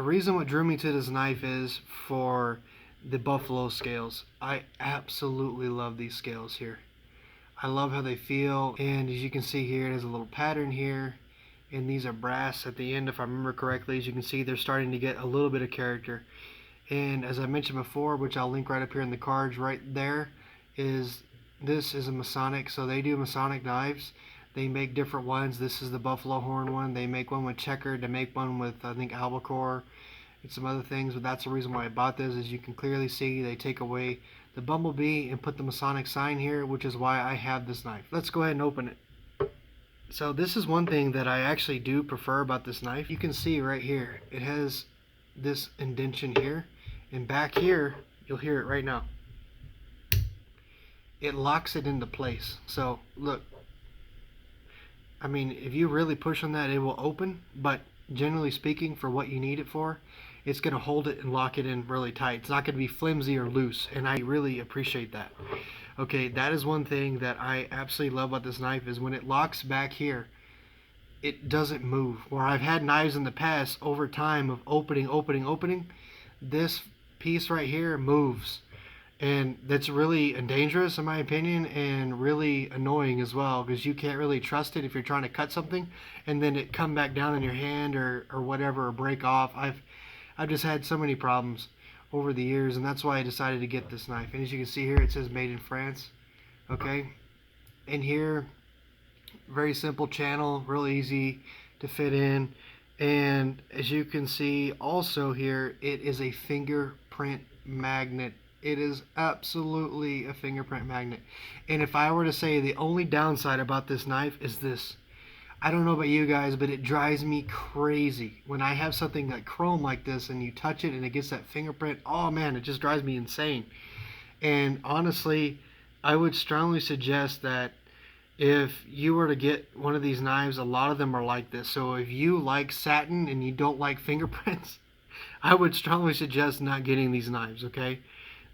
The reason what drew me to this knife is for the buffalo scales. I absolutely love these scales here. I love how they feel, and as you can see here, it has a little pattern here, and these are brass at the end if I remember correctly. As you can see, they're starting to get a little bit of character. And as I mentioned before, which I'll link right up here in the cards right there, is this is a Masonic, so they do Masonic knives. They make different ones. This is the buffalo horn one. They make one with checkered. They make one with, I think, albacore and some other things, but that's the reason why I bought this. As you can clearly see, they take away the bumblebee and put the Masonic sign here, which is why I have this knife. Let's go ahead and open it. So this is one thing that I actually do prefer about this knife. You can see right here, it has this indentation here, and back here, you'll hear it right now. It locks it into place. So look, I mean, if you really push on that, it will open, but generally speaking, for what you need it for, it's going to hold it and lock it in really tight. It's not going to be flimsy or loose, and I really appreciate that. Okay, that is one thing that I absolutely love about this knife, is when it locks back here, it doesn't move. Where I've had knives in the past, over time of opening, this piece right here moves. And that's really dangerous in my opinion, and really annoying as well, because you can't really trust it if you're trying to cut something and then it come back down in your hand or whatever, or break off. I've just had so many problems over the years, and that's why I decided to get this knife. And as you can see here, it says made in France. Okay, and here, very simple channel, real easy to fit in. And as you can see also here, it is a fingerprint magnet. It is absolutely a fingerprint magnet. And if I were to say the only downside about this knife is this, I don't know about you guys, but it drives me crazy when I have something like chrome like this and you touch it and it gets that fingerprint. Oh man, it just drives me insane. And honestly, I would strongly suggest that if you were to get one of these knives, a lot of them are like this. So if you like satin and you don't like fingerprints, I would strongly suggest not getting these knives, okay?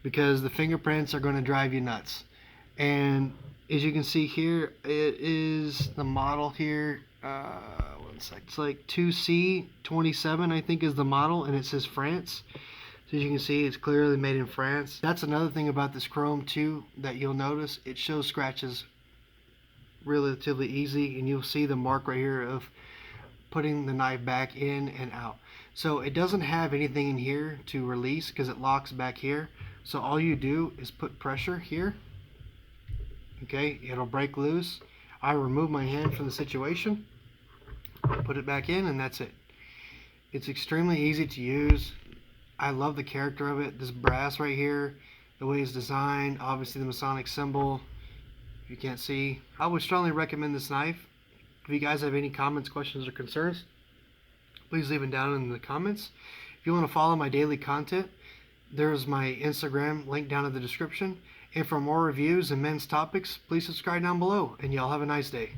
Because the fingerprints are going to drive you nuts. And as you can see here, it is the model here. One sec. It's like 2C27, I think, is the model, and it says France. So as you can see, it's clearly made in France. That's another thing about this chrome too that you'll notice. It shows scratches relatively easy, and you'll see the mark right here of putting the knife back in and out. So it doesn't have anything in here to release because it locks back here. So all you do is put pressure here. Okay, it'll break loose. I remove my hand from the situation, put it back in, and that's it. It's extremely easy to use. I love the character of it. This brass right here, the way it's designed, obviously the Masonic symbol. If you can't see, I would strongly recommend this knife. If you guys have any comments, questions, or concerns, please leave them down in the comments. If you want to follow my daily content, there's my Instagram link down in the description. And for more reviews and men's topics, please subscribe down below. And y'all have a nice day.